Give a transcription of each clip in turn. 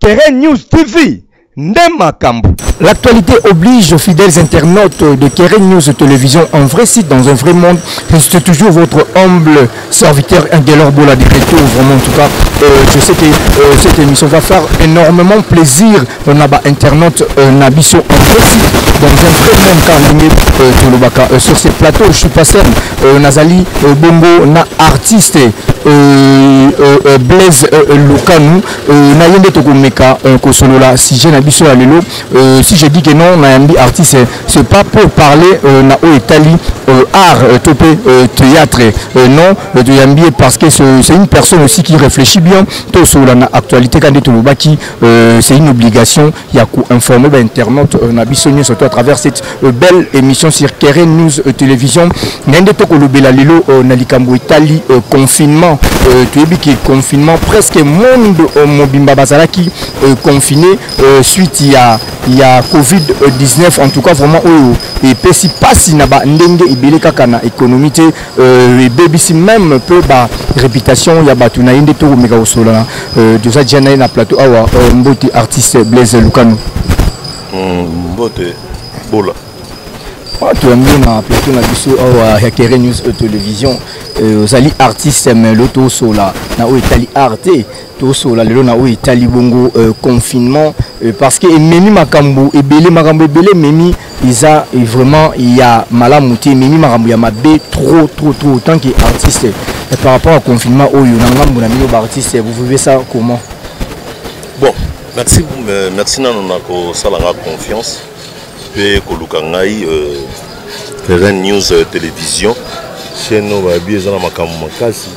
Keren News TV, Ndemakambu. L'actualité oblige, fidèles internautes de Keren News Télévision, un vrai site dans un vrai monde. C'est toujours votre humble serviteur Angelor Bola de retour. Vraiment, en tout cas, je sais que cette émission va faire énormément plaisir. On a internautes, Nabiso, un vrai site dans un vrai monde. Car sur ce plateau, je suis passé Nazali Bongo, na artiste. Blaise Lukanu Nayende Tokomeka Kosolola si j'ai nabiso à l'élo si je dis que non Nayambi artiste c'est pas pour parler na o Italie art topé théâtre non de Yambi parce que c'est une personne aussi qui réfléchit bien tout sur la actualité quand Tolobaki c'est une obligation il y a qu'à informer l'internaute nabiso surtout à travers cette belle émission sur Keren News Télévision Nayende Tokolobela l'élo Nalikambo Italie confinement tu es dit que confinement presque monde mobimba bazalaki confiné suite il y a Covid-19 en tout cas vraiment et pesi pasi na ba ndenge ibele kaka na économie et baby même peu ba réputation ya batu na yende to meka osola déjà jana na plateau awa mboti artiste Blaise Lukanu mbote bola tu as mis na plateau na biso awa ya Keren News Télévision ozali artiste mais l'auto sola na o Italie arte to sola lelo na o Italie bongo confinement parce que memi makambo ebele memi isa et vraiment il y a malamuté memi makambo ya mabe trop tant que artiste et par rapport au confinement oyo na ngambo na mino ba artiste vous vivez ça comment? Bon merci nano na ko salanga confiance pe ko lukangai Keren News Télévision chaîne va bien dans makambo makasi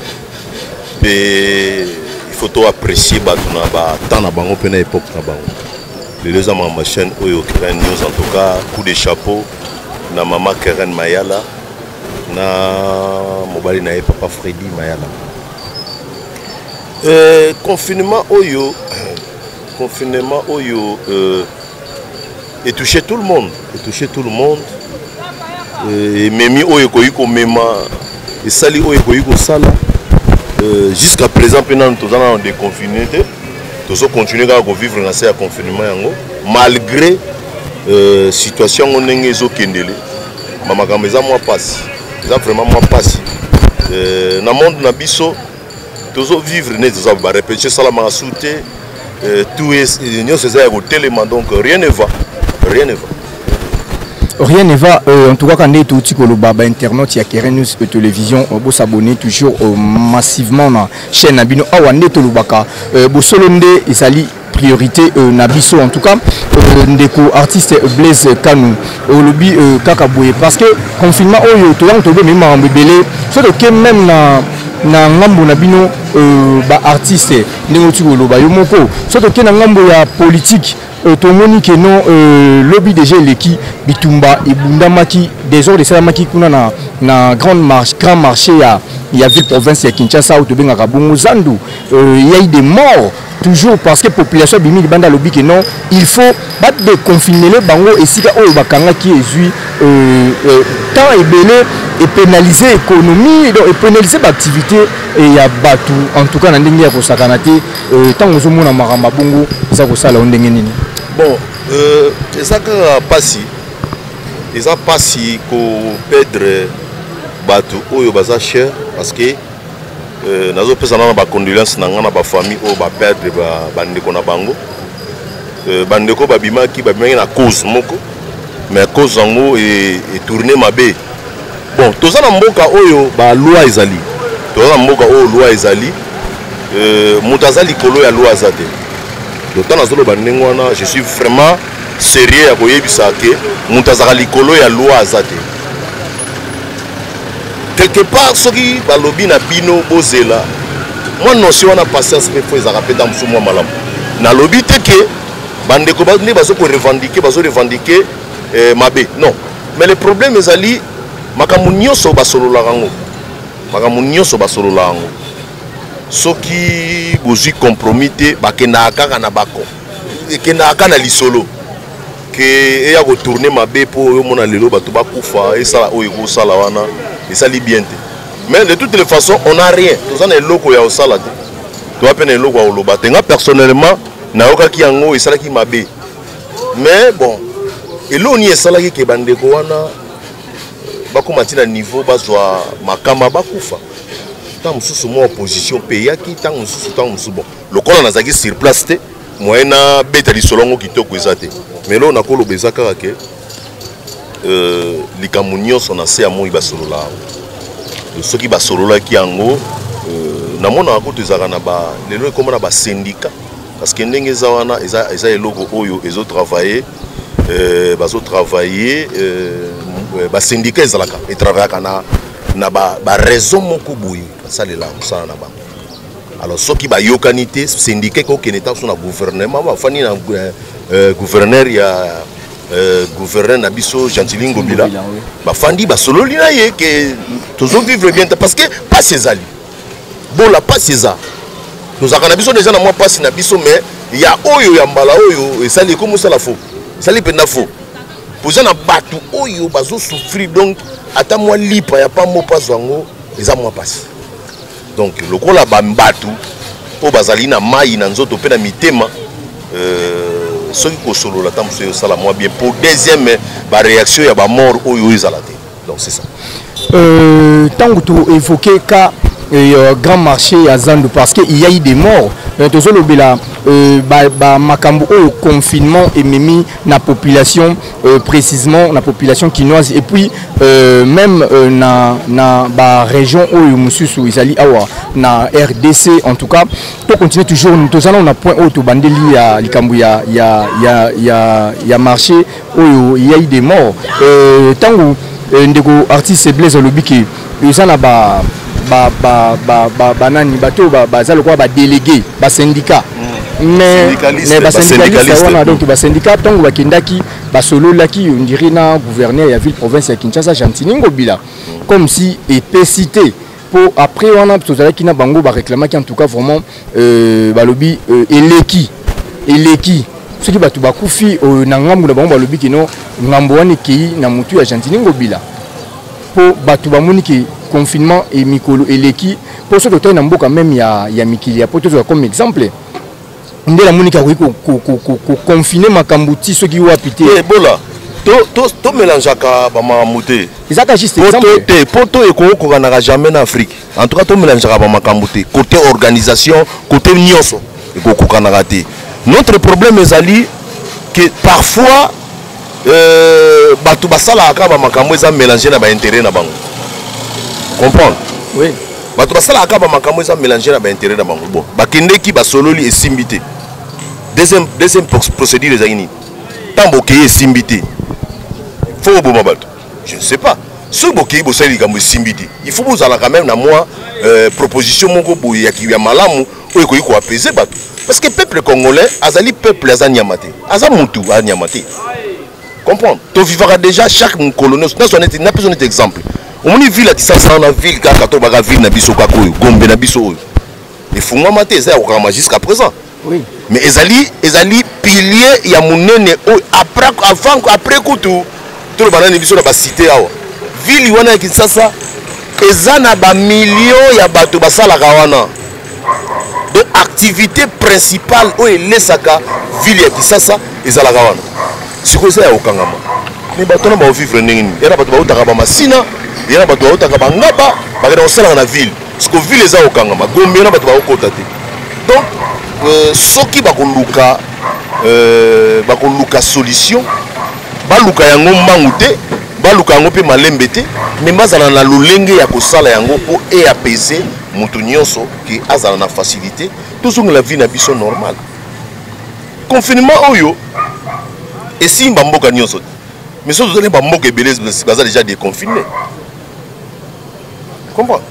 et il faut tout apprécier batuna ba temps na bango pe na époque na bango les deux amants ma chaîne oyo Keren News en tout cas coup de chapeau na maman Keren Mayala na mobali na papa Freddy Mayala confinement oyo et toucher tout le monde et memi oyo koyiko mema et sali oyo koyiko sala jusqu'à présent pendant tout ça on déconfiné tous continuer à vivre dans ce confinement yango malgré situation on ndenge ezokendele mama kameza moi passe ça vraiment moi passe na monde na biso tous vivre ne tous ba répéter ça la masouté tout est nous c'est ça télément donc rien ne va. Rien ne va, en tout cas quand on est tout le baba internet, il y a Keren News Télévision, vous s'abonner toujours massivement à la chaîne Nabino Awande Tolubaka, Bosolonde et Sali priorité Nabiso en tout cas, ndeko artiste Blaise Kanu, au lobby Kakaboué parce que confinement oyo tout le monde tombé même en bébélé, surtout que même na ngambo na bino ba artiste ndenge tukolo ba yomoko surtout que na ngambo ya politique tomoni que non lobby déjà leki bitumba ebundamaki désordre salamaki kuna na grand marché ya ville province ya Kinshasa où tobenga kabongo zandu il y a eu des morts toujours parce que population bimi banda lobby que non il faut battre de confiner le bango esika oyo bakanga qui ezui temps ebele et pénaliser l'économie et pénaliser l'activité et il y a battu en tout cas dans ndenge ya kosakana te tant ozo mona maramba bongo za kosala ndenge nini bon ezaka pasi ko perdre batu oyo baza cher parce que nazo pesa na ba condoléances na ngana ba famille o ba perdre ba ndeko na bango bandeko babimaki na cause moko mais cause yango et tourner mabe. Bon, tout ça dans mboka oyo ba loi ezali. Tout ça dans mboka oyo loi ezali. Mutazali kolo ya loi azate. Donc dans zolo bandengo wana, je suis vraiment sérieux à koyebisa ke mutazali kolo ya loi azate. Quelque part soki ba lobby na bino bozela. Moi non si on a patience mais faut ezaka pe dans musumo malamu. Na lobby te ke bandeko bande bazo ko revendiquer mabe non mais le problème ezali makambo nyonso basolola rango makambo nyonso basolola rango soki bozwi compromis bakenda kaka na bako ekenda kaka na lisolo que eya ko tourner mabe po yo mona lelo bato bakufa esala oyo ko sala wana esali bien te mais de toutes les façons on a rien tozana eloko ya osala te to apena eloko ya oloba te nga personnellement naokaki yango esalaki mabe mais bon eloni esalaki ke bandeko wana bakomati na niveau bazwa makama bakufa tant mosusu mo opposition pe yaki tant mosusu bon lokola nazaki sur place te moyena beta lisolongo kitoko eza te mais lo nakoloba eza kaka ke likambo nyonso na se ya moi basolola soki basololaki yango namonaka koto ezalaka na lelo ekoma na basyndicat parce que ndenge eza wana eza eloko oyo ezotravaille bazotravaille basyndicat ezalaka etravaillaka na baraison moko boye basalela mosala na bango alors soki bayokani te syndicat ekokende ntango so na gouvernement bafani na gouverneur ya gouverneur na biso Gentilin Ngobila bafandi basololi na ye ke tozovivre bien parce que pas ezali bola pas eza tozalaka na biso déjà na mwa pasi na biso mais ya oyo ya mbala oyo esali ekomosala fo esali mpenza fo poza na bato oyo bazosouffrir donc ata mwa lipa ya pambo mpasi yango eza mwa pasi donc lokola bambato oyo bazali na mai na nzoto mpe na mitema soki kosolola ta mosu esala mwa bien pour deuxième baréaction ya bamort oyo ezala te donc c'est ça ntango toévoke ka grand marché à Zandu parce qu'il y a eu des morts. Makambo au confinement et mimi na population précisément la population quinoise et puis même na région où mususu izali awa na RDC en tout cas to continue toujours nous allons on a point au bandeli ya likambu ya marché où il y a eu des morts tango ndeko artiste Blaise Lobiki izana banani bato bazalo kwa ba délégué ba syndicat mais ba syndicaliste wana donc ba syndicat tango bakendaki basololaki on dirait na gouverneur ya ville province ya Kinshasa Gentilin Ngobila comme si épécité pour après on a tozalaki na bango ba réclamaki en tout cas vraiment balobi eleki ce qui batu bakufi na ngambu na bango balobi kino ngambo wana ki na mutu ya Gentilin Ngobila pour batu bamoni ki confinement et mikolo eleki pour ce que na mboka même ya mikili ya poto comme exemple ndela monika ko confiner makambuti ceux qui wapité ebola to mélangeaka ba makambuti ezaka juste exemple poto eko kanaka jamais na Afrique en tout cas to mélangeaka ba makambuti côté organisation côté nyonso eko kanaka te notre problème ezali que parfois batu basala ka ba makambo eza mélanger na ba intérêt na bango comprendre oui bato basala aka ba makambo eza mélanger na ba intérêt na bango bon bakendeki basololi esimbité deuxième procédure ezali nini ntango okei esimbité faut boma bato je ne sais pas soki bokei bosali likambo esimbi te il faut bozala quand même na mwa proposition moko boye ya malamu oyo ekoki koapaiser bato parce que peuple congolais azali peuple aza nyama te aza mutu anyama te comprendre tovivaka déjà chaque colonie na besoin d'exemple omoni ville atisasa na ville kaka to baka ville na biso kaka oyo gombe na biso oyo efungwama te eza ya kokama jusqu'à présent oui mais ezali pilier ya monene oyo après kutu tolobana na biso na bacité awa ville wana ya Kinshasa eza na bamillion ya bato basalaka wana donc activité principale oyo elesaka ville ya Kinshasa ezalaka wana sikoyo eza ya kokangama me bato na baovivre ndenge nini yana bato bautaka bamasina yana bato bautaka bangaba bakenda kosalaka na ville siko ville eza kokangama gombe yana bato bakokota te donc soki bakoluka solution baluka yango mbangu te baluka yango mpe malembe te me bazala na lolenge ya kosala yango mpo eapaiser moto nyonso ke azala na facilité tozongela vie na biso normal confinement oyo esimba mboka nyonso te mais soki tozali bamboka ebele baza déjà déconfiné comprends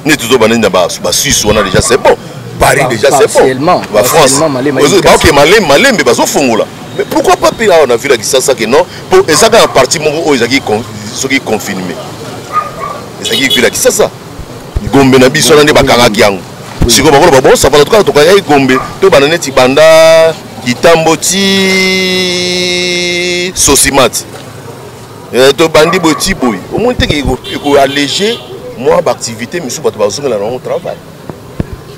ne tozobana na basuisse wana déjà c'est bon Paris déjà c'est bon. La France. Ok, Malem, mais bazo fongola. Mais pourquoi pas puis là on a vu la Kisasa que non pour et ça quand parti mon ils qui confirmé. Et ça qui vu la Kisasa. Gombe na biso na bakanga kiango. Siko bakolo babo ça va tout cas Gombe to banane ti banda kitamboti sosimati. To bandi boti boy. Au moins te ko alléger moi d'activité mais sous bato bazo na on travail.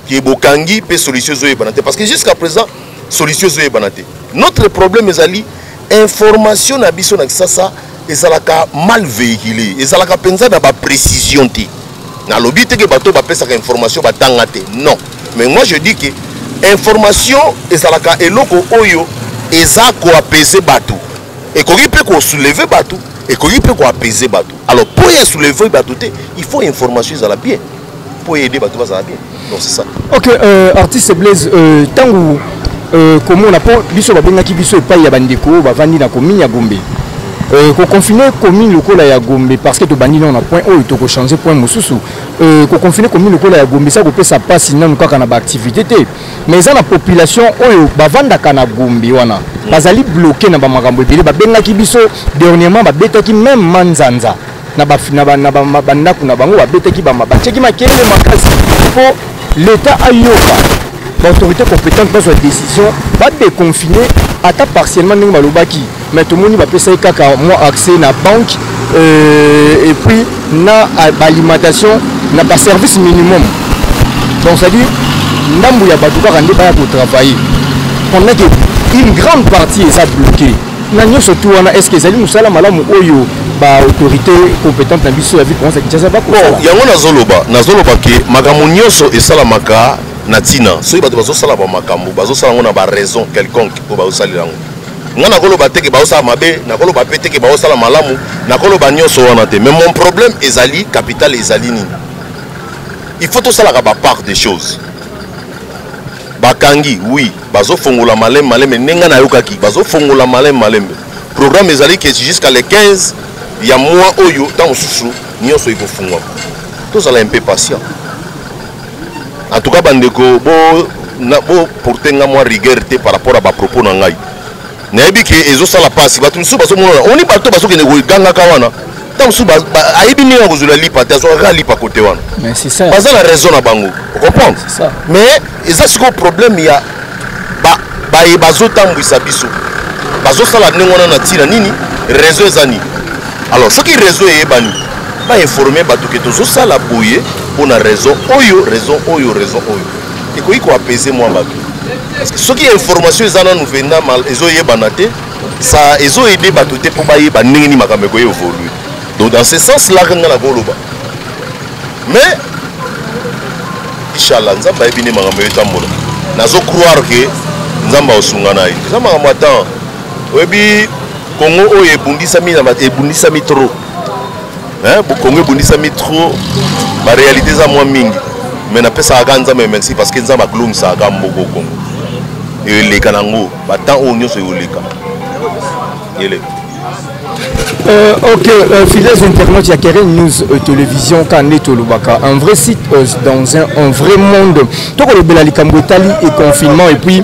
Qui est bokangi pe solution zoé banate parce que jusqu'à présent solution zoé banate. Notre problème est ali information na biso na Kisasa ezalaka mal véhiculé, ezalaka penza na ba précision té. Na lobi te que bato ba pesa ka information batanga te. Non. Mais moi je dis que information ezalaka eloko oyo ezako apaiser bato. Et ko ripe ko soulever bato et ko ripe ko apaiser bato. Alors pour y soulever bato te, il faut information ezala bien. Pour aider bato bazala bien. Donc c'est ça. OK, artiste Blaise tangu comment on a pas biso babengaki biso epai ya bandeko bavandi na commune ya Gombe. Ko confiner commune lokola ya Gombe parce que to bandi na point oyo to ko changer point mosusu. Ko confiner commune lokola ya Gombe ça ko pesa passe nanu kaka na ba activité te. Mais za na population oyo bavanda kana Gombe wana. Bazali bloqué na ba makambo ebele babengaki biso dernièrement babetaki même manzanza. Na bandako na bango babetaki bacheki makele makasi pour l'état ayoka l'autorité compétente dans sa décision va déconfiner ata partiellement ndenge balobaki mais tout le monde va pesa kaka moi accès na banque et puis na alimentation na pas service minimum donc ça dit ndambu ya batu kaka nde baya ko travailler pendant que une grande partie est bloquée na nyoso tu wana est-ce que ezali musala malamu oyo ba autorité compétente na biso ya vie commence à Kinshasa ba ko yango nazoloba ke makambo nyoso esalamaka na tina soki bato bazosala ba makambo bazosala ngo na ba raison quelconque po bazosalela ngo nga nakoloba te ke bazosala mabe nakoloba pe te ke bazosala malamu nakoloba nyoso wana te mais mon problème ezali capital ezali nini il faut tosalaka ba part des choses bakangi oui bazofongola malembe ndenge nayokaki bazofongola malembe programme ezali ke jusqu'à le 15 ya mois oyo tant mosusu nyonso ekofungwa tozala un peu patient en tout cas bandeko bo porter nga moi rigueur te par rapport à ba propos na ngai nayebi ke ezosala pasi bato mosusu bazomona oni bato bazokende kogangaka wana tant mosusu ayebi ndenge kozwela lipa te azwaka lipa kote wana mais c'est ça baza na raison na bango comprendre mais eza sikoyo problème ya baye bazotambwisa biso bazosala ndenge wana na ntina nini réseau eza nini alors soki réseau eyebani bainforme bato ke tozosala boye mpona raison oyo ekoki koapese mwa bato parce que soki information eza nanu venda ezoyebana te ezoede bato te mpo bayeba ndenge nini makambo ekoyevolue donc dans ce sens là kanga na koloba mais inchallah nzambe ayebi nde makambo etambola nazocroire ke nzambe aosunga na ye eza makambo atan oyebi Congo oyo ebundisami trop Congo ebundisami trop baréalité eza mwa mingi mais napesaka kaka nzambe merci parce que nzambe akolongisaka mboko Congo eleka nango batemps oyo nyonso eoleka eleka. Ok, fidèles internautes, il y a Keren News Télévision, Kane Tolobaka, un vrai site dans un vrai monde. Tout le Belali Kambotali et confinement, et puis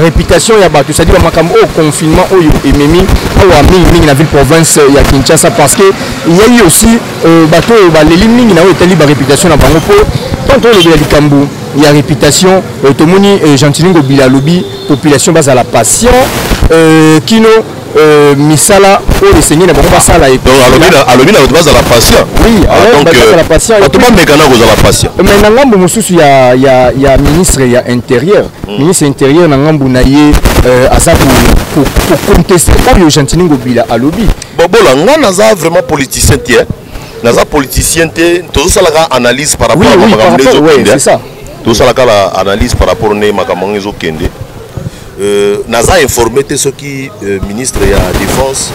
réputation, il y a tout ça dit au confinement, et Mimi, à la ville province, il y a Kinshasa, parce qu'il y a eu aussi bateau, les lignes, il y a eu la réputation dans Bangopo, tant le Belali Kambo. Il y a réputation, tout le monde Gentilingo Bilalobi, population base à la passion, Kino, Misala, le Seigneur n'a pas ça là. Donc, à l'objet base à la passion. Oui, donc à la passion. Tout le monde est à la passion. Mais Nangambo Moussous, il y a ministre, il y a intérieur. Ministre intérieur, Nangambo Naye, à ça pour contester le Gentilingo Bilalobi. Bon, là, on a vraiment politicien, naza politicien, tout ça là analyse par rapport à oui, c'est ça. Tout ça la analyse par rapport à Makamangezo Kende. Naza informé ce qui ministre de la défense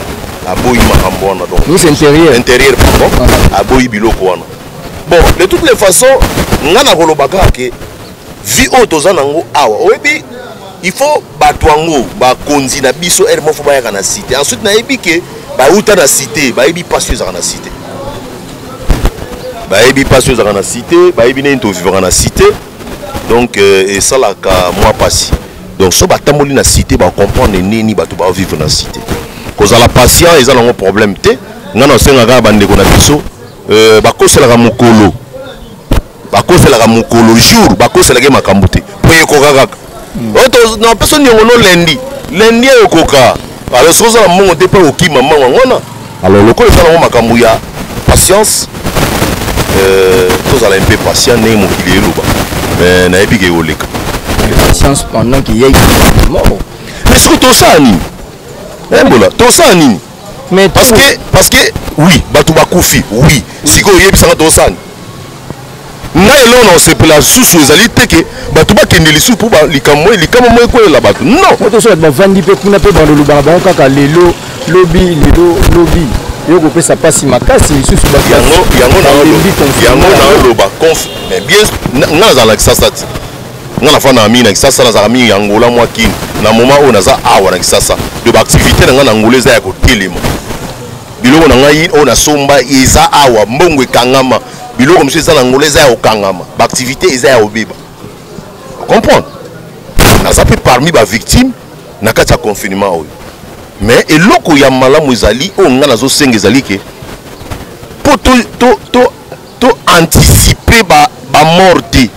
à Boyi Makambouana. Donc ministre intérieur pardon à Boyi Bilokouana. Bon, de toutes les façons, ngana kolobaka ke vi o tozanango awa. Oyebi il faut batwango ba konzi na biso ermo fo ba na cité. Ensuite na yebi ke ba uta na cité, ba yebi pas sur na cité. bayebi passe aux na cité bayebi ne to vivre na cité donc et ça là ka moi passé donc so batamboli na cité ba comprendre nini bato ba vivre na cité cause la patient ils ont un problème té ngana senga ga bande ko na biso ba kosela ka mukolo jour ba kosela ke makambo té po ekoka kaka oto na personne ngono lundi ekoka alors so ça mon té pas oki maman ngona alors le ko ça na makambo ya patience tous à un peu patient né mon qui est là na ebi ke oleka patience pendant qu'il y a mort mais ce que tout ça ni voilà tout ça ni mais parce que oui batu bakufi oui siko yebi sanga tout ça na elona osepela susu ezali teke batu bakende lisu pour likamwe ko la batu non to so ba vandi pe kuna pe bando lubanga ba kaka lelo lobby yoko pesa pasi makasi susu ba yango na loba mais bien na za la kisasa ngana fana amina kisasa na za ami yangola mwa kini na moment on aza awa na kisasa de ba activité na ngana ngoleza ya ko telema biloko na ngai on asomba eza awa mbongo ekangama biloko monsieur eza na ngoleza ya okangama ba activité eza ya obeba comprendre na ça peut parmi ba victime na kati ya confinement oyo mais eloko ya malamu ezali o ngana zo senga ezali ke po to anticiper ba morte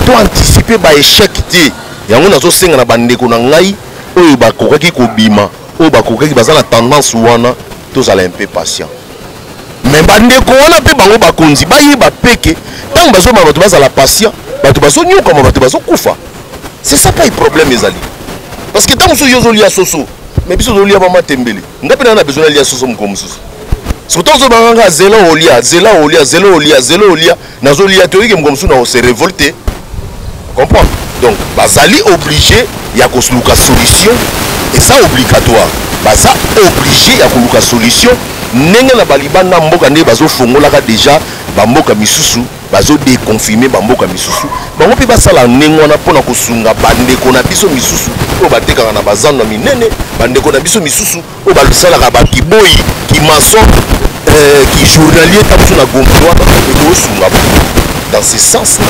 to anticiper ba échec te yango nazo senga na bandeko na ngai oyo bakokaki kobima oyo bakokaki baza na tendance wana tozala un peu patient mais bandeko wana pe bango bakonzi bayeba peke ntango bazoma bato bazala patient bato bazonyokama bato bazokufa c'est ça pas le problème ezali parce que ntango so yozolia soso mais biso zolia mama tembele ngapi na besoin lia soso mkomususu surtout zo banga zela olia nazolia toyike mkomususu na se révolter comprendre donc bazali obligé ya kosuluka solution et ça obligatoire baza obligé ya koluka solution ndenge na balibanda mboka nde bazofongolaka déjà bamboka misusu bazo déconfiner bamboka misusu bango pe basala ndenge wana mpona kosunga bandeko na biso misusu oyo batekaka na bazando minene bandeko na biso misusu oyo basalaka bakiboyi kimason kijournalier ta biso na gombe wana ekosunga dans ce sens là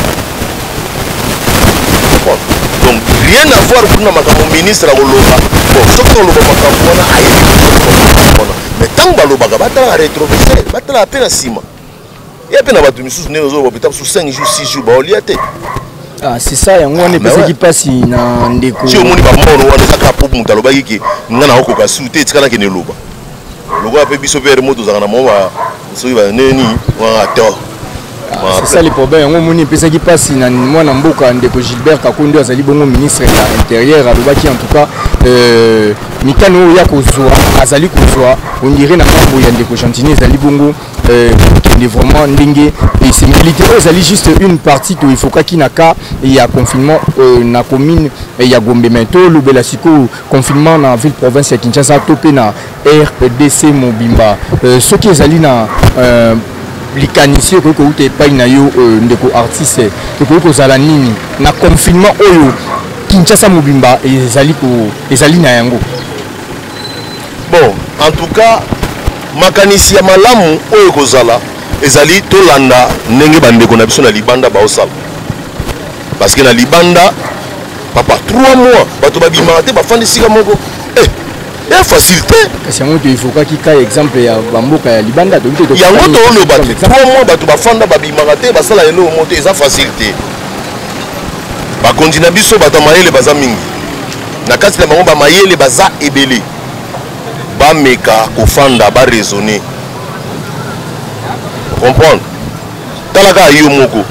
donc rien à voir pour na makambo ministre akoloba bon soki oloba makambo wana ayebi mais ntango balobaka batala rétroviseur batala pe na nsima ya pe na bato misusu ndenge ozobapeta biso 5 jours 6 jours baolia te c'est ça yango wana epesaki mpasi na ndeko ti omoni bamono wana ezaka po moto alobaki ke nga na okoka su te etikana kende loba lokola mpe biso mpe remoto ozalaka na mwa soki baneni wana to c'est ça le problème yango moni epesaki mpasi na mwana mboka ndeko Gilbert Kakundi azali bongo ministre ya intérieur alobaki en tout cas mikano oyo ya kozwa azali kozwa ondire na mambo ya ndeko Chantini ezali bongo kende vraiment ndenge esembilité oyo ezali juste une partie to ifokaki na ka ya confinement na commune ya Gombe mais to lobela sikoyo confinement na ville province ya Kinshasa to pe na RDC Mobimba soki ezali na likanisi okoki kouta epai na yo ndeko artiste ekoki kozala nini na confinement oyo Kinshasa Mobimba ezali na yango bon en tout cas makanisi ya malamu oyo kozala ezali tolanda ndenge bandeko na biso na libanda baosala parce que na libanda papa 3 mois bato babimaka te bafandi sika moko ya facilité kasi yango to ifokaki ka exemple ya bamboka ya libanda yango toloba te 3 mois bato bafanda babimaka te basala eloko moko te eza facilité bakonzi na biso bato mayele baza mingi na kati na bango bamayele baza ebele bameka kofanda baraisonner comprendre talaka yo moko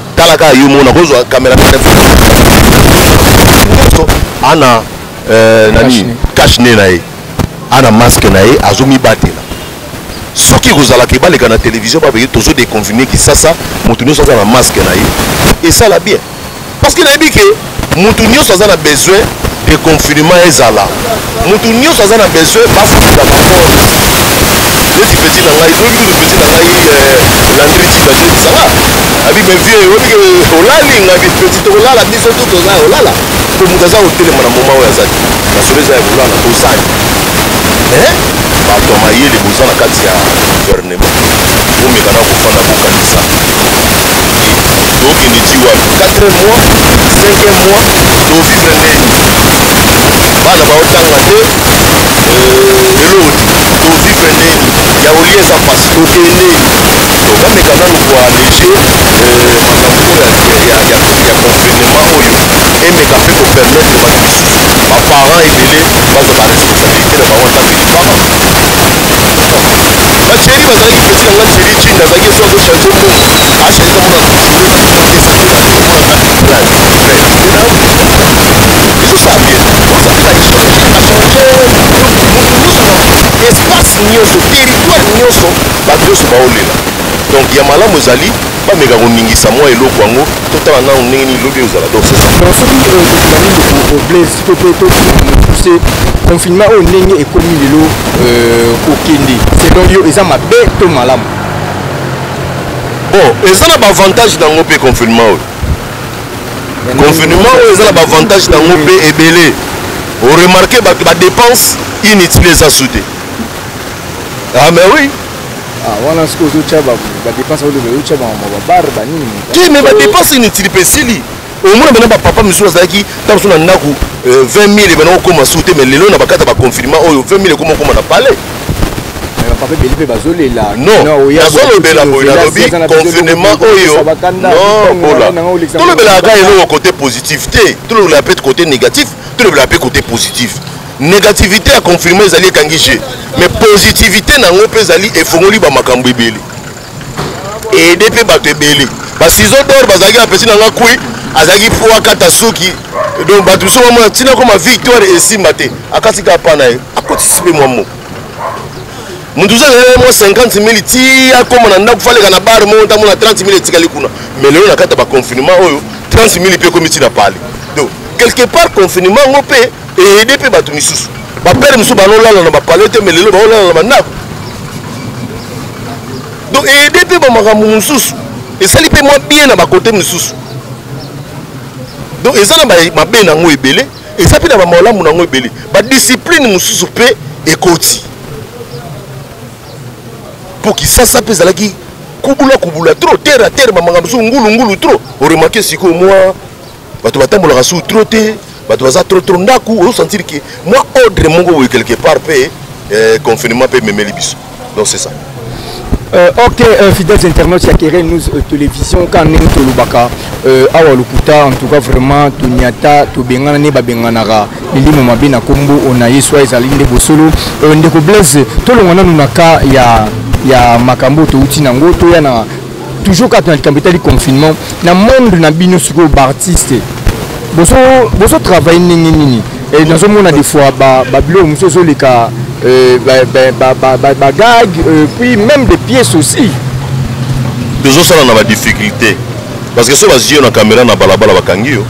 nakozwa kamera ana nani cache ne na ye ana masque na ye azomi batela soki kozalaka ebaleka na télévision babeki tozo déconfiner kisasa moto nyonso aza na masque na ye esala bien parce que nayebi ke moto nyonso aza na besoin de confinement ezala moto nyonso aza na besoin bafuta baport neti peti na ngai soki kutu peti na ngai landriti bajetisanga abi mevie oyebike olali ngabi peti tokolala biso to toza olala po moto aza kotelema na moma oyo azali nasolo eza ya kolala tozali bato ya mayele boza na kati ya gouvernement bomekana kofanda bokanisa tokende ti wapi 4 mois 5 mois tovivre ndeni bana baotanga te eloti tovivre ndeni ya kolia eza mpasi tokende bameka nanu koalege makambo ya confinement oyo emeka mpe kopermettre bato mosusu baparent ebele bazwa baresponsabilité na bango ntango elipama bacheri bazalaki peti na nga cheri chini azalaki so azochange mbongo achange mona espace nyonso territoire nyonso bato nyonso baolela donc ya malamu ezali bameka koningisa mwa eloko yango totala nano ndenge nini lobi ozala donc c'est ça soki oblaise to mpe topuse confinement oyo ndenge ekomi lelo kokende selon yo eza mabe to malamu bon eza na bavantage nango mpe confinement oyo confinement oyo eza na bavantage nango mpe ebele oremarke badepense inutile eza soude ah mais oui wana soki ozotia badepense ozotia babare banini ti mais badepense inutile mpe esili omona bena bapapa misusu azalaki ntango so na ndako 20 000 ebena okoma su te mais lelo na bakata baconfinement oyo 20 000 ekoma okoma na palais bapapa ebele mpe bazolela non nazolobela boye nalobi confinement oyo non tolobelaka eloko côté positif te tolobelaka mpe côté négatif tolobelaka mpe côté positif négativité ya confinement ezali ekangi je mais positivité nango mpe ezali efongoli bamakambo ebele ede mpe bato ebele basizo dor bazalaki na pesi nanga kwi azalaki po akata suki donc bato biso bamona ntina koma victoire esimba te akatika apa na ye akotisi mpe mwa moko mutu uzalelele mwa 50 000 ti akoma na ndako faleka na bare mo ntamona 30 000 etikali kuna mais lelo na kati ya baconfinement oyo 30 000 mpe ekomi ntina pale donc quelque part confinement yango mpe eyede mpe bato misusu bapere misusu banolala na bapale te mais lelo baolala na bandako donc eyede mpe bamakambo mosusu esali mpe mwa bien na bakote mosusu donc eza na mabe nango ebele eza mpe na bamalamu nango ebele badiscipline mosusu mpe ekoti mpo kisasa mpe ezalaki kubula trop terre à terre bamakambo mosusu ngulungulu trop oremarke sikoyo mwa bato batambolaka su trop te bato baza trop ndako ozosentir ke mwa ordre moko boye quelque part mpe confinement mpe memeli biso donc c'est ça ok fidèles internautes ya Keren News télévision quand ndenge tolobaka awa lokuta en tout cas vraiment toniata tobengana ne babenganaka lilimo mabe na kombo ona yesu ezali nde bosolo ndeko Blaise tolongana nuna ka ya makambo touti nango toya na toujours quand on a le confinement na monde na bino siko bartiste boso travailler ndenge nini et dans ce monde des fois babilo muso les cas gag puis même des pièces aussi toujours ça on a des difficultés parce que ce vas-y on a caméra na balabala bakangi yo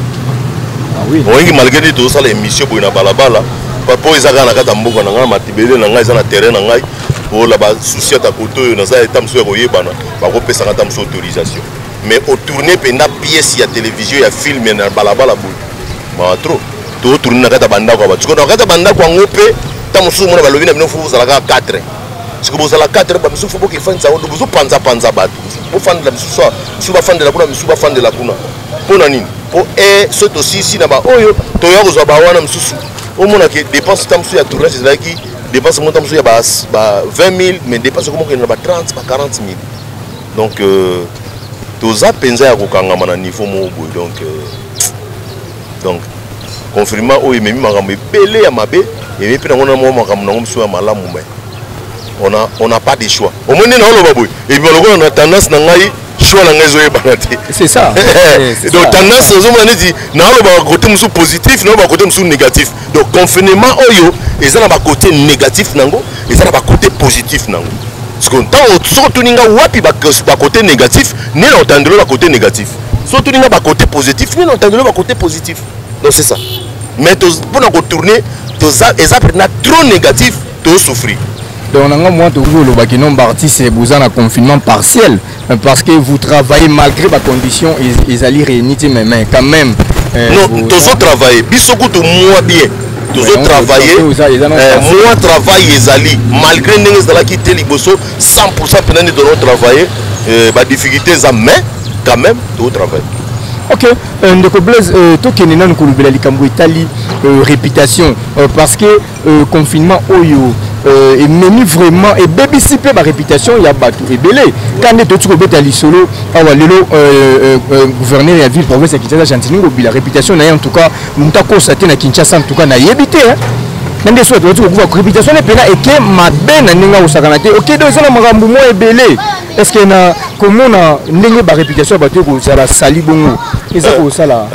ah oui on malgré tout ça l'émission pour na balabala papa ezaka na kata mboko na nga matibele na nga eza na terrain na ngai pour la souci ta koto na za etam so koyebana ba ko pesa ngata mso autorisation mais au tourner penda pièce ya télévision ya film na balabala boy ma trop to tourner na kata banda ko ba tiko na kata banda ko ngope tamusu mona balobi na bino fu za la 4 siko boza la 4 ba misu fu boki fanza o bozo panza batu o fandela misu so misu ba fandela kuna misu ba fandela kuna pona nini po soto sisi na ba oyo to ya kozwa ba wana misu o mona ke dépense tamusu ya tournage ezalaki dépense monta musu ya ba 20 000 mais dépense comme que na ba 30 ba 40 000 donc toza penza ya kokangama na niveau mo boy donc confinement oyo memi makambo ebele ya mabe et puis on a mo makambo na musu ya malamu mais on a pas de choix au moins na oloba boy et puis on a tendance na ngai choix na ngai zo yebana te c'est ça donc tendance zo mona dit na oloba côté musu positif na oloba côté musu négatif donc confinement oyo eza na ba côté négatif nango eza na ba côté positif nango parce que tant surtout ninga wapi ba côté négatif ni na entendre ba côté négatif surtout ninga ba côté positif ni na entendre ba côté positif donc c'est ça mais pour na retourner eza na trop négatif to souffrir. Donc on a moins de vous le nombre d'artistes vous en a confinement partiel parce que vous travaillez malgré les conditions ils allaient réunir mais quand même non tous travailler biso kutu moi bien toujours travailler moi travail ezali malgré ndenge ezalaki te liboso 100% penani de notre travailler ba difficulté za mais quand même tout travail. Ok, ndeko Blaise tokende nanu kolobela likambo etali réputation parce que confinement oyo et même vraiment et BBC pe ba réputation ya batu ebele quand to tu kobeta lisolo awa lelo gouverneur ya ville province ya Kinshasa Chantiningo bila réputation na en tout cas mutako saté na Kinshasa en tout cas na yebité hein nande so to ko réputation ne pena eke mabe na ninga osakana te ok donc ça makambo mo ebele est-ce que na comment na ndenge ba réputation batu ko sala sali bongo eza ko sala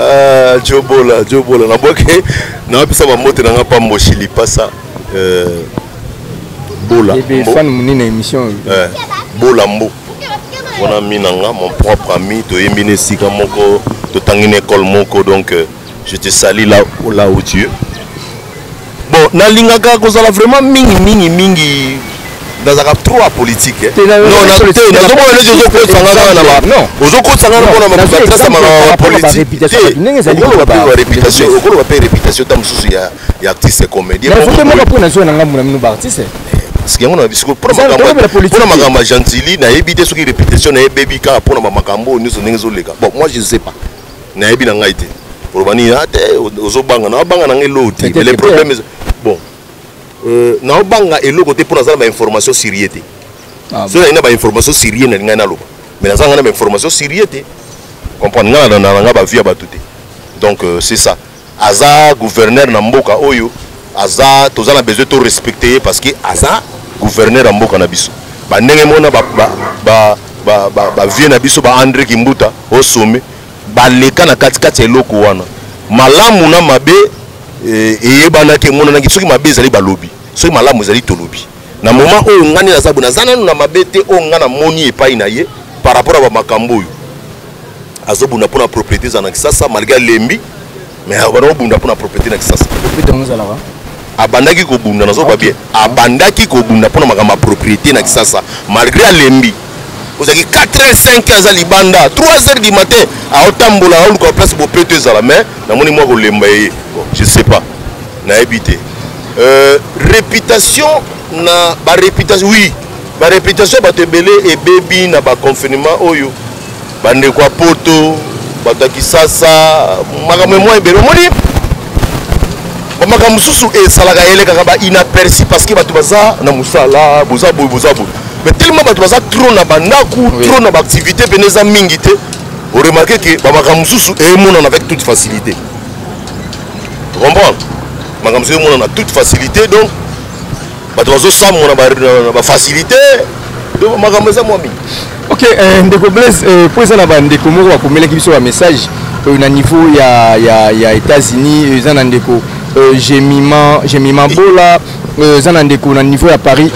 jobola na boke na pesa ba mote na ngapa moshili pasa Bola émission Bola Mbo on a mis mon propre ami to yemine sika moko to tangine école moko donc je te salue là où tu es bon na lingaka ko sala vraiment mingi dans un trop politique non na zo mo le zo ko sanga na ba non ozo ko sanga na ba trasa ma politique réputation ko ba réputation tam susu ya artiste comédien mais faut pas na zo na ngamu na artiste parce que on a bisco pour ma gentili na ebité ce qui répétition na baby ka pour na makambo nous so ngezo leka bon moi je sais pas na ebi na ngaite pour bani ate ozo banga na ngeloti mais les problèmes bon na banga elo côté pour na information sérieuté so na ba information sérieux na ngana loba mais na zanga na information sérieuté comprendre ngana na ba via ba tuté donc c'est ça aza gouverneur na mboka oyo aza tozala besoin de respecter parce que aza gouverneur en mboka na biso ba ndenge mona ba vie na biso ba André Kimbuta au sommet ba leka na katikati eloko wana malamu na mabe eyebana ke mona na soki mabe ezali ba lobby soki malamu ezali to lobby na moment oyo ngani na sabu na zana na mabe te o ngana moni epai na ye par rapport à ba makambo oyo azobuna pona propriété za na Kisasa malgré lembi mais abana pona propriété na Kisasa abandaki ko bunda nazo ba bien abandaki ko bunda pona makama propriété na Kisasa malgré lembi ozaki 4h05 za libanda 3h du matin a otambola a ko place bo pété za la mais na moni moi ko lemba ye je sais pas na habité réputation na ba réputation oui ba réputation ba tebele et baby na ba confinement oyo bande kwa poto ba Kisasa makama moi ebele moni makambo susu esalaka eleka ba inaperçu parce que batu baza na musala bozabu mais tellement batu baza trop na bandaku trop na activité beneza mingi te on remarque que ba makambo susu emona avec toute facilité vous comprenez makambo susu emona na toute facilité donc batu bazo samu na ba facilité donc makambo za moi mingi. Ok, ndeko Blaise pour ça na ba ndeko moko bakomela kibiso ba message na niveau ya États-Unis ezana ndeko Jemima Bola Zanandeko na niveau à Paris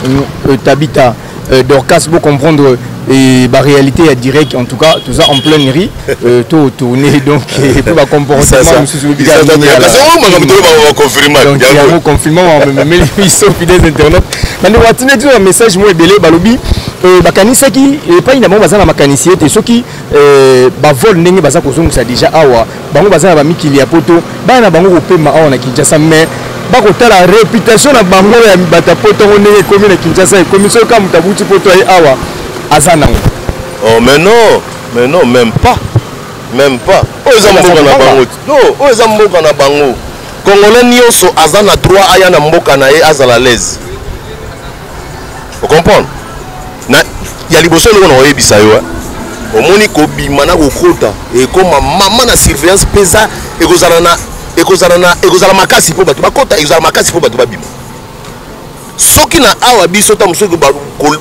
t'habites Dorcas pour comprendre la réalité est directe en tout cas tout ça en pleine riz tout tourné donc pour va comportement donc confirmement mais ils sont fidèles internautes maintenant on va tenir un message moi belé balobi bakanisa ki pas ina baza na makanisien te soki ba vol ndenge baza kozongisa déjà awa bango baza na ba mikili ya poto bana bango kopema awa na Kinshasa mais bakotala réputation na bango ya bata poto ndenge komi na Kinshasa et comme soka mutabuti poto awa azana oh mais non même pas oza mboka na bango non oza mboka na bango congolais nyonso azana droit aya na mboka na ye azala l'aise vous comprenez na ya liboso loko na oyebisa yo omoni ko bima na kokota e koma mama na surveillance pesa ekozala makasi po batu bakota ekozala makasi po batu babima soki na awa biso ta musoki ba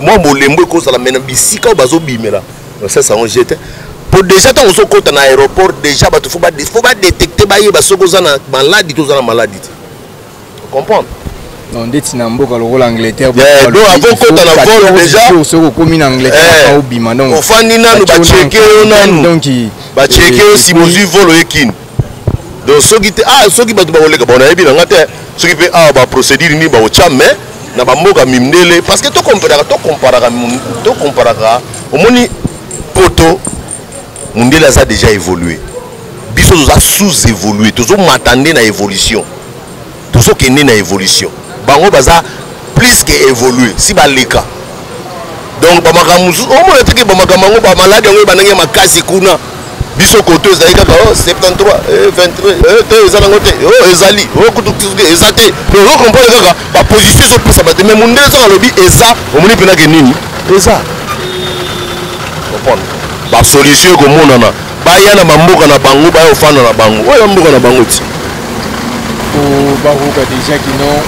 moi molembo ekozala mena bisika o bazo bimela ça ça on jette pour déjà ta oso kota na aéroport déjà batu faut ba détecter ba yeba sokoza na maladie to za na maladie comprendre non ndeti na mboka lokola Angleterre donc avant kota na vol déjà soko komi na Angleterre au bima donc ofandi nanu ba checker yo nanu donc ba checker aussi mozu vol ekini donc soki batu ba oleka bona yebi na ngate soki pe ba procédure ni ba ocha mais na ba mboka mimndele parce que to comparaka omoni poto mundele ça déjà évolué biso za sous évolué tozo m'attendre na évolution toujours qu'il y a une évolution. Bango baza plus que évoluer si baleka. Donc bamakamusu au moins truc bamakamango ba malade ngo banenge makasi kuna. Biso koto ezali kaka 73 23 te ezala ngote ezali kutukuke ezate. Donc on comprend kaka ba position so pesa ba mais munde so lobi eza omoni pena ke nini eza. Comprendre. Ba solution ko monana ba yana mamboka na bango ba ofana na bango. Oya mboka na bango ti. O baroka déjà qui non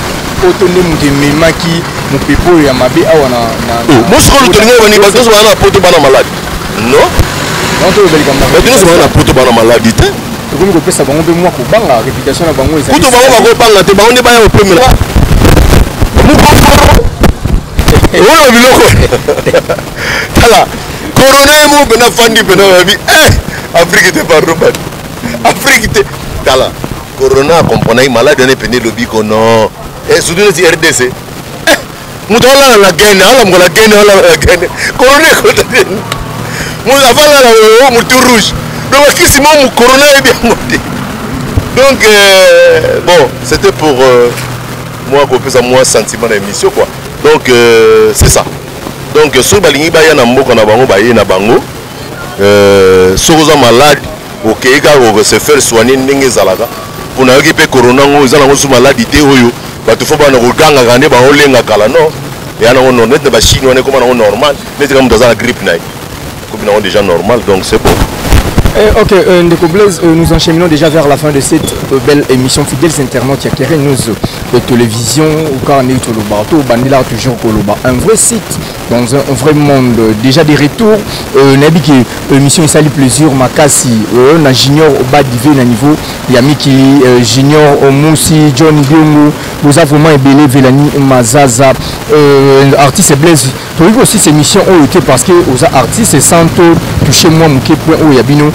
otonde mukememaki mupepo ya mabe awa na moi ce que le bani parce que so na poto bana malade. Non? Non to belika mba. Mais so na poto bana malade te. Comme ko pesa bango be moi ko banga réputation na bango ezali. Poto bango ba ko banga te bango ne ba ya premier. Oh biloko. Tala. Corona mo bena fandi bena bi Afrique te pardon. Afrique te tala. Corona comprenait malade ne pene lobi ko non. Et surtout les RDC. Moutola la gaine, la gaine. Corona côté. Nous avons la moutou rouge. Donc qui c'est mon corona est bien monté. Donc bon, c'était pour moi qu'on peut moi sentiment d'émission quoi. Donc c'est ça. Donc sur balingi ba yana mboka na bango ba yena bango. Sur aux malades OK ka se faire soigner ndenge zalaka. Pour n'occuper corona ngo zala ngo sous maladie te oyo. Ba tu faut ba no ganga gane ba olenga kala non. Et alors on est ba chine on est comme normal, mais comme dans la grippe naï. Comme on est déjà normal donc c'est bon. Ok, Ndeko Blaise, nous enchaînons déjà vers la fin de cette belle émission. Fidèles internautes, il y a nous de télévision, au cas où le bateau, Bandila toujours Koloba. Un vrai site dans un vrai monde. Déjà des retours, Nabiki, émission il s'allie plusieurs Makasi, on a Junior au bas d'Ivé, niveau, il y a Miki, Junior, Moussi, John Biongo, vous avez vraiment ébélé, Vélani, Mazaza, artiste Blaise. Pour lui aussi, ces missions ont été parce que aux artistes sans toucher moi, Mouké, point où il y a bino.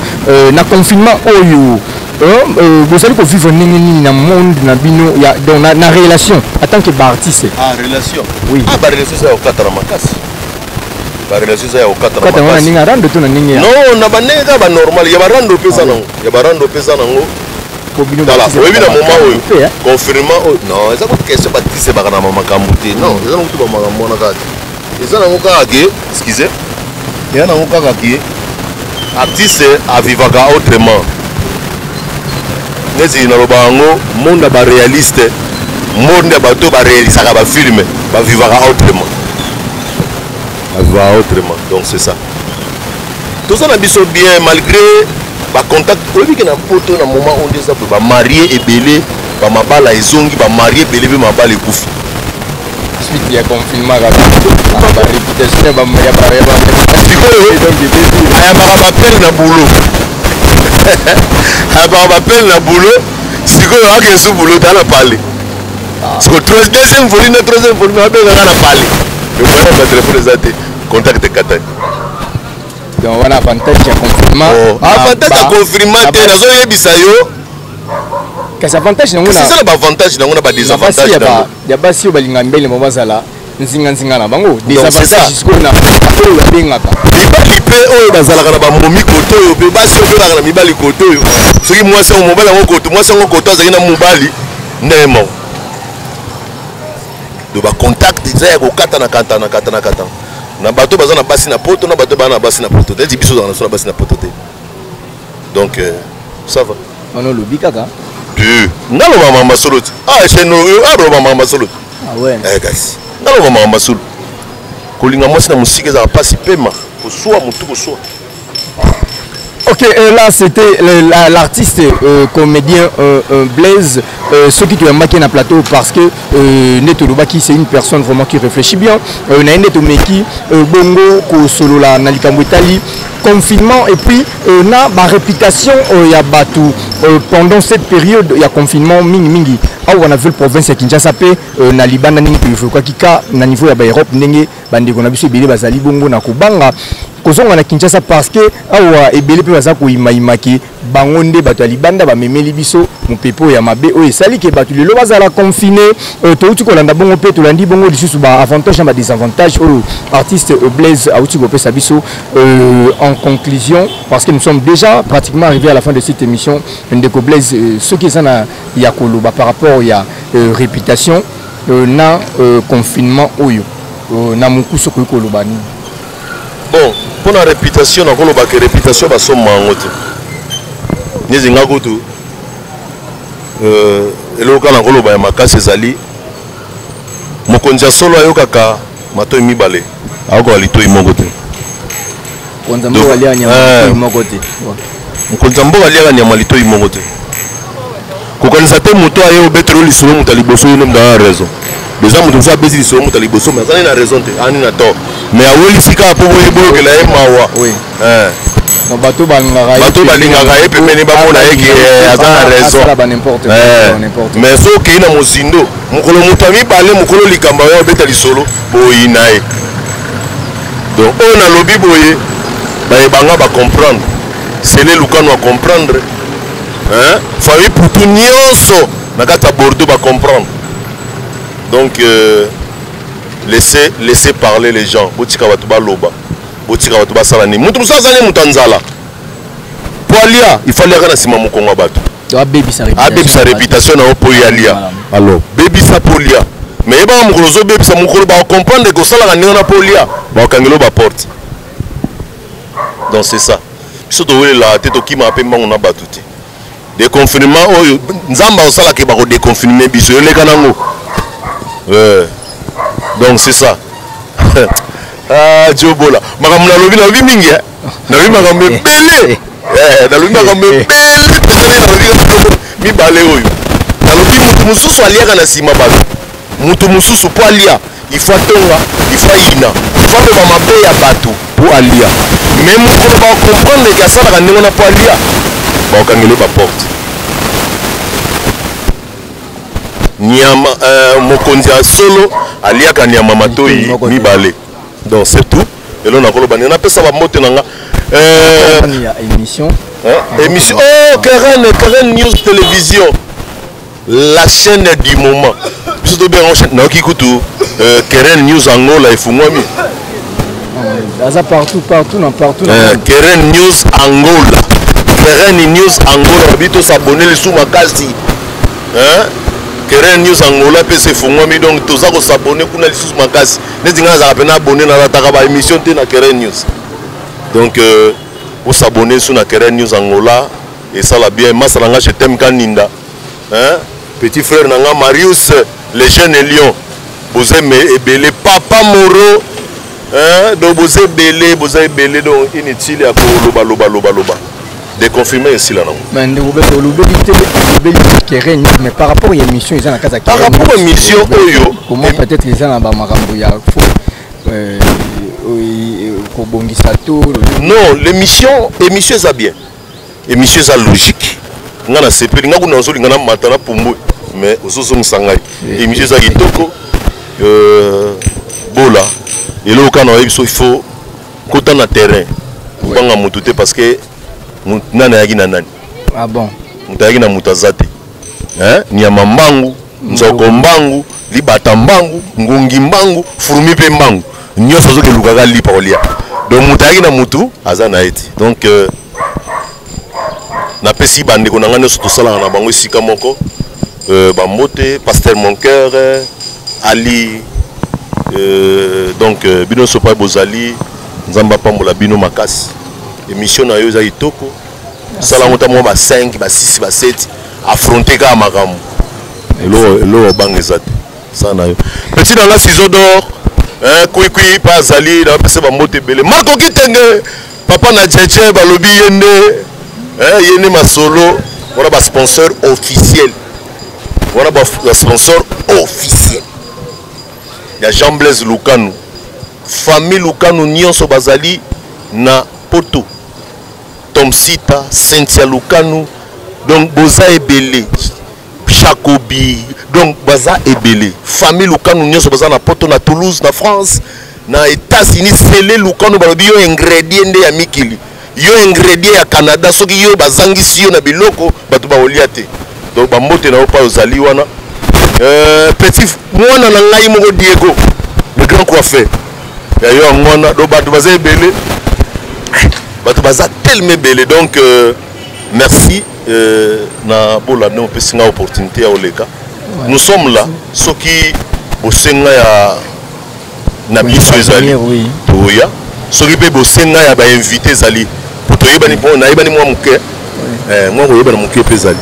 Na confinement oyo vous allez vivre dans le monde na bino ya dans na relation en tant que artiste. Ah relation. Oui. Ah ba relation ça au 4 makasi. Ba relation ça au 4 makasi. Quand on ninga rando to na ninga. Non, na banega ba normal, ya ba rando pesa nango. Ya ba rando pesa nango. Ko bino ba. Oui, na moment oyo. Confirmement non, eza ko question ba tise ba na mama kambuté. Non, eza ngo to ba mama mona kati. Eza nango ka ke, excusez. Ya nango ka ke. Artiste à vivre autrement. Nezi na lobango monde ba réaliste, monde ba to ba réaliser ba film, ba vivre autrement. Ba vivre autrement. Donc c'est ça. Tout ça na biso bien malgré ba contact obi ke na poto na moment on dit ça ba marié et belé, ba mabala ezongi ba marié belé be mabala ekufi. Suite il y a confinement rapide. Ba réputation ba ya ba appel na boulot. Appel na boulot. Si vous avez un boulot dans la palais. Parce que deuxième volume, troisième volume, on a la palais. Et voilà votre téléphone est athée. Contact de Catane. Donc voilà avantage ya confinement. Avantage ya confinement te nazo yebisa yo. Kasi avantage nango na. C'est ça l'avantage nango na ba désavantage nango. Ya basi yo balinga mbele mo bazala. Nzinga na bango désavantage jusqu'au na oyo babengaka mibali pe oyo bazalaka na bamomi koto oyo pe basi oyo bazalaka na mibali koto oyo soki mwasi yango mobali yango koto mwasi yango koto azalaki na mobali ndemo do bacontact eza ya kokata na kata na bato baza na basi na poto na bato bana na basi na poto te biso ozalaka na so na basi na poto te donc ça va ono lobi kaka naloba mama solo te cheno abroba mama solo ah ouais guys naloba mama solo kolinga mwasi na musiki ezala pasi pema koswa mutu koswa. Ok, là c'était l'artiste comédien Blaise, ce qui a marqué dans le plateau parce que Neto Lobaki c'est une personne vraiment qui réfléchit bien. Neto Meki, Bongo, Kosolola, Nalikambo Itali, confinement et puis na ma réputation il y a Batou pendant cette période il y a confinement mingi. On a vu le province ya Kinshasa pe na Libana ningi quoi kika na niveau ya Europe ndenge bande kona biso belé bazali bongo na kubanga kozonga na Kinshasa parce que awa ebele pe baza ko imaimaki bangonde bato libanda ba memeli biso mupepo ya mabe o esali ke bato lelo bazala confiné touti kolanda bongo pe tolandi bongo lisusu ba avantage na désavantage o artiste Blaise auti ko pesa biso en conclusion parce que nous sommes déjà pratiquement arrivés à la fin de cette émission ndeko Blaise ce qui est na ya koloba par rapport ya réputation na confinement oyo na mukuso ko koloba ni. Bon, pour la réputation, on a que réputation va son mangote. Ni zinga kutu. Elo kana kolo ba makase zali. Mokonja solo ayo kaka mato mi balé. Ako alito imogote. Konza mbo alia nyama imogote. Mokonja mbo alia nyama lito imogote. Kokanisa te moto ayo betro lisolo mutaliboso yo nda raison. Déjà moto ça bezi lisolo mutaliboso mais ça na raison te ani na tort. Mais à Willisika pour vous que la mawa. Oui. No bateau balingaka. Bateau balingaka et puis meni ba mona eki a raison. Ça ba n'importe n'importe. Mais so ke na mozindo, mukolo mutami balé mukolo likamba yo beta lisolo boyina e. Donc on a lobby boye ba ebanga ba comprendre. C'est les lukano à comprendre. Hein? Famille pour tout nyonso na kata Bordeaux ba comprendre. Donc laissez parler les gens. Botika watuba loba. Botika watuba salani. Mutu musazali mutanzala. Poalia, il fallait que sima mukonga batu. Baby sa réputation na poalia. Alors, baby sa polia. Mais ba mukolozo baby sa mukolo ba comprendre que sala nga na polia. Ba kangelo ba porte. Donc c'est ça. Biso to wele la tete ki ma pe mbango na batuti. Déconfinement oyo nzamba osala ke ba ko déconfinement biso yo leka nango. Donc c'est ça. Ah, Dieu bola. Madame la lobby na mingi hein. Na wi makambe belé. Na lobby makambe belé. Mi balé oyo. Na lobby mutu mususu aliaka na sima bato. Mutu mususu po alia. Il faut tonga, il faut ina. Il faut ba mabe ya bato po alia. Même ko ba comprendre que ça la ndingo na po alia. Ba okangelo ba porte. Nyama mokonzi solo aliaka nyama matoi mibale. Donc c'est tout. Et là on a koloba na pesa ba mote nanga émission émission Karen News Télévision, la chaîne du moment. Biso bien en chaîne na kikutu Karen News Angola ifungwami. Daza partout Karen News Angola. Karen News Angola bito s'abonner les sous makasi. Hein? Keren News Angola pe se fungwami donc toza ko s'abonner kuna lisusu makasi nezinga za pena abonner na taka ba émission te na Keren News. Donc vous s'abonner sur na Keren News Angola et ça la bien masalanga je t'aime kaninda. Hein? Petit frère nanga Marius les jeunes lions. Vous aimez ebele papa Moro. Hein? Donc vous aimez belé donc inutile à loba. Déconfirmer ici là non. Mais par rapport à l'émission, ils ont la casa. Par rapport à l'émission, comment peut-être ils ont la bamarambuya. Non, l'émission ça bien. L'émission ça logique. Ngana sepeli ngaku nanzo ngana matana pumbu mais ososo musangai. L'émission ça kitoko bola. Et là au Canada il faut côté na terrain. Pour banga mututé parce que nana yaki na nani. Ah bon. Mutayaki na mutazate. Hein? Nyama mbangu, nzoko mbangu, libata mbangu, ngungi mbangu, furumi pe mbangu. Nyoso zo ke lukaka lipa olia. Donc mutayaki na mutu azana eti. Donc na pesi bande ko nanga nyoso to sala na bango sika moko. Ba mote, pasteur mon cœur, Ali donc bino sopa bozali, nzamba pambola bino makasi. Émission na yo za itoko. Sala notamment ba 5, ba 6, ba 7 affronter ka makamu. Elo bangezate. Ça na yo. Petit dans la saison d'or, kui pa zali na pese ba mote belé. Marco Kitenge, papa na Djedje ba lobi yende. Yende masolo, on a ba sponsor officiel. On a ba sponsor officiel. Il y a Jean-Blaise Lukanu. Famille Lukanu nyonso bazali na Poto. Tom Sita, Cynthia Lukanu, donc Boza Ebele, Chakobi, donc Baza Ebele, famille Lukanu, nous sommes à Poto, na Toulouse, na France, na États-Unis sele lukano balobi yo ingrédient nde ya mikili yo ingrédient ya Canada soki yo bazangisi yo na biloko bato baolia te donc bambote na yo pa ozali wana petit mwana na ngai moko Diego le grand coiffeur ya yo ngwana do bato baza ebele bato baza tellement belé donc merci na bola no pesinga opportunité ya oleka nous sommes là soki bosenga ya na biso ezali toya soki pe bosenga ya ba invité zali toyebani bon na yebani mwa muke mwa koyebana muke pe zali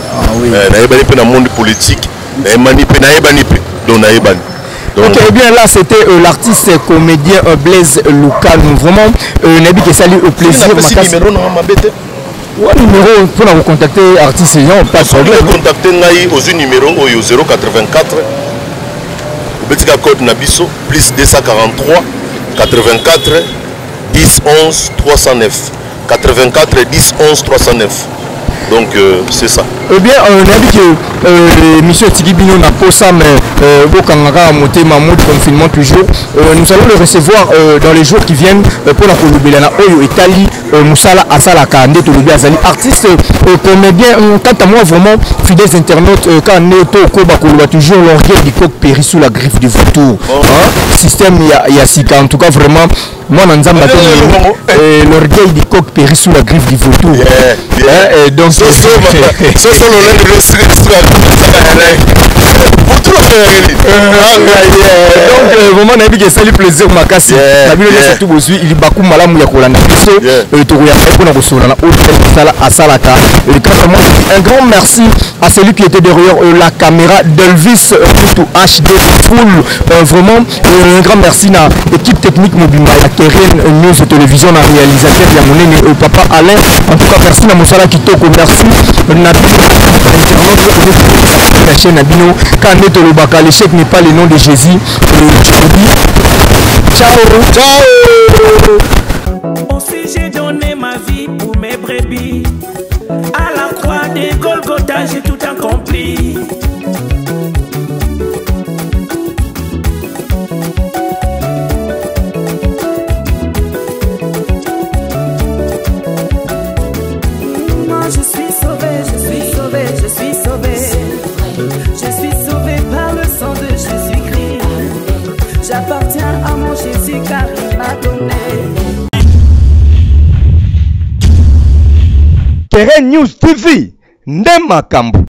na yebani pe na monde politique na yebani pe donc na yebani. Ok, et bien là c'était l'artiste comédien Blaise Lukanu. Vraiment, Nabi Kessali au plaisir. Numéro na mabete. Ouais, numéro pour nous contacter artiste non pas de problème. Contacter ngai au numéro 084 Betika code Nabiso plus 243 84 10 11 309 84 10 11 309. Donc c'est ça. Eh bien, on a dit que monsieur Tigibino n'a pas ça, mais Bokangara a monté ma mode confinement toujours. Nous allons le recevoir dans les jours qui viennent pour la Kolubelana Oyo Italie, Moussala Asala Kande, Tolubi Azali, artiste, comédien. Quant à moi, vraiment, fidèles internautes, quand Neto Koba Koluba, toujours l'orgueil du coq péri sous la griffe du vautour. Système Yassika, en tout cas, vraiment, moi, Nanzam l'orgueil du coq péri sous la griffe du vautour. Donc, donc vraiment on a dit que ça lui plaisir makasi na bino surtout bozui il baku malamu ya kolanda biso to ya pona kosola na hôtel sala asalaka un grand merci à celui qui était derrière la caméra d'Elvis tout HD full vraiment un grand merci na équipe technique mobima ya Keren News Télévision na réalisateur ya monene papa Alain en tout cas merci na mosala kitoko merci na la chaîne Nabino quand Neto Lobaka l'échec n'est pas le nom de Jésus je vous dis ciao ciao. Aussi j'ai donné ma vie pour mes brebis à la croix des Golgotha j'ai tout accompli. J'appartiens à mon Jésus car il m'a donné. Keren News TV, Ndema Kambu.